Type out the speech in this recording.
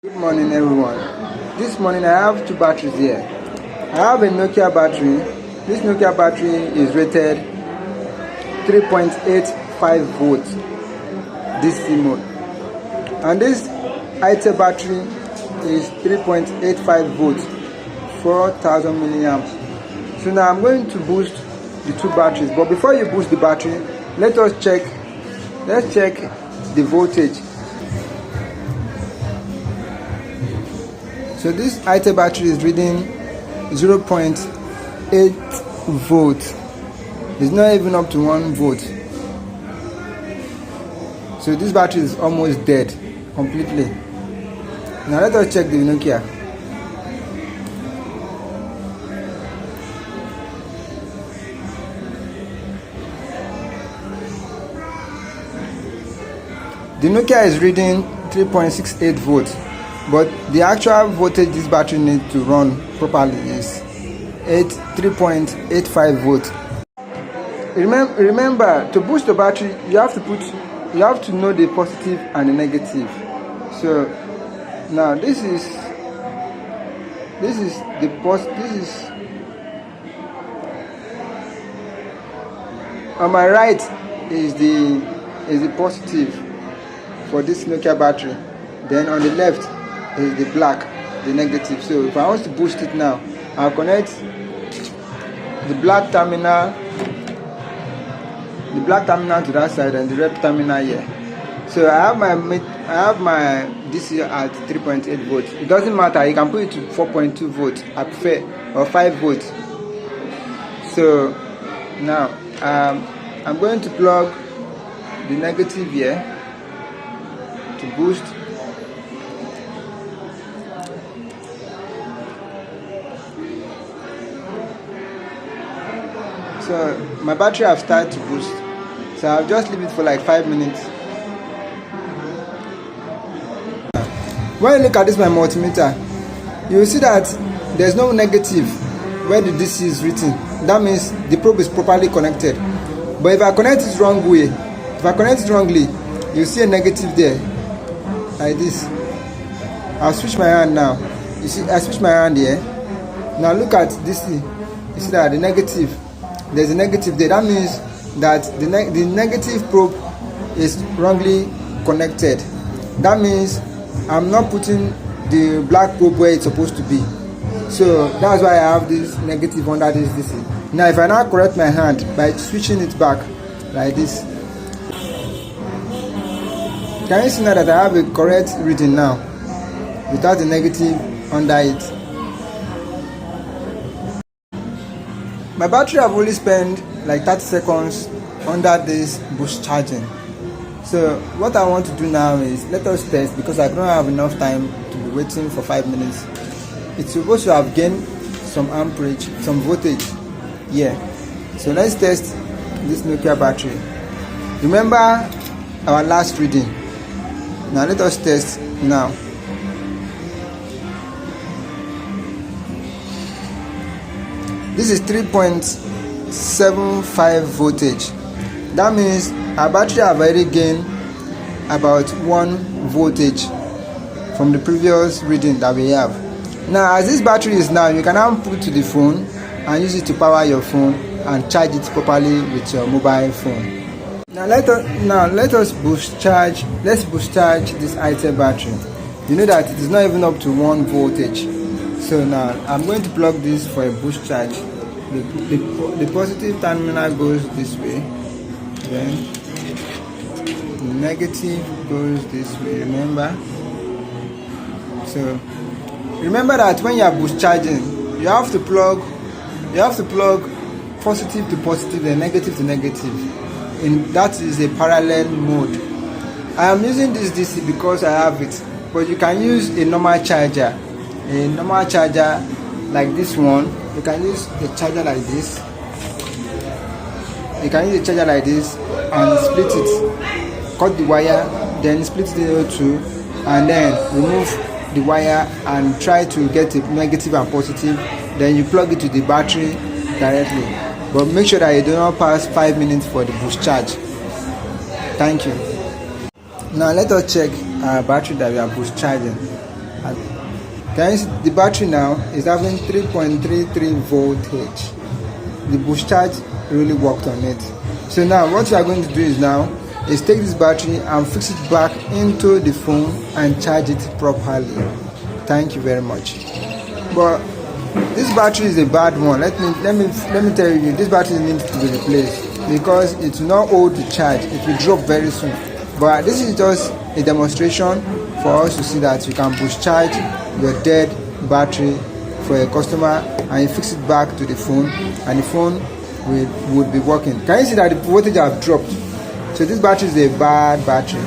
Good morning everyone. This morning I have two batteries here. I have a Nokia battery. This Nokia battery is rated 3.85 volts DC mode. And this ITEL battery is 3.85 volts, 4000 milliamps. So now I'm going to boost the two batteries. But before you boost the battery, let's check the voltage. So this ITEL battery is reading 0.8 volts. It's not even up to 1 volt. So this battery is almost dead completely. Now let us check the Nokia. The Nokia is reading 3.68 volts. But the actual voltage this battery needs to run properly is 3.85 volts. Remember, to boost the battery, you have to know the positive and the negative. So now this is the positive. On my right is the positive for this Nokia battery. Then on the left is the black, the negative. So if I want to boost it now, I'll connect the black terminal to that side and the red terminal here. So I have my DC at 3.8 volts. It doesn't matter, you can put it to 4.2 volts, I prefer, or 5 volts. So now I'm going to plug the negative here to boost. So my battery have started to boost, so I'll just leave it for like 5 minutes. When you look at this my multimeter, you will see that there's no negative where the DC is written. That means the probe is properly connected. But if I connect it wrongly, you see a negative there, like this. I'll switch my hand now. You see, I switch my hand here. Now look at DC. You see that the negative. There's a negative there. That means that the negative probe is wrongly connected. That means I'm not putting the black probe where it's supposed to be. So that's why I have this negative under this DC. Now if I now correct my hand by switching it back like this, can you see now that I have a correct reading now without the negative under it? My battery have only spent like 30 seconds under this boost charging. So what I want to do now is let us test, because I don't have enough time to be waiting for 5 minutes. It's supposed to have gained some amperage, some voltage. Yeah. So let's test this Nokia battery. Remember our last reading. Now let us test now. This is 3.75 voltage. That means our battery have already gained about 1 voltage from the previous reading that we have. Now as this battery is now, you can now put to the phone and use it to power your phone and charge it properly with your mobile phone. Now let us boost charge. Let's boost charge this ITEL battery. You know that it is not even up to 1 voltage. So now I'm going to plug this for a boost charge. The positive terminal goes this way, then the negative goes this way. So remember that when you are boost charging, you have to plug positive to positive and negative to negative. And that is a parallel mode. I am using this DC because I have it, but you can use a normal charger. A normal charger like this one. You can use a charger like this. You can use a charger like this and split it. Cut the wire, then split it into two, and then remove the wire and try to get a negative and positive. Then you plug it to the battery directly. But make sure that you do not pass 5 minutes for the boost charge. Thank you. Now let us check our battery that we are boost charging. Can you see the battery now is having 3.33 voltage. The boost charge really worked on it. So now what we are going to do is take this battery and fix it back into the phone and charge it properly. Thank you very much. But this battery is a bad one. Let me tell you, this battery needs to be replaced because it will not hold the charge. It will drop very soon. But this is just a demonstration for us to see that you can boost charge your dead battery for a customer and you fix it back to the phone and the phone would be working. Can you see that the voltage have dropped? So this battery is a bad battery.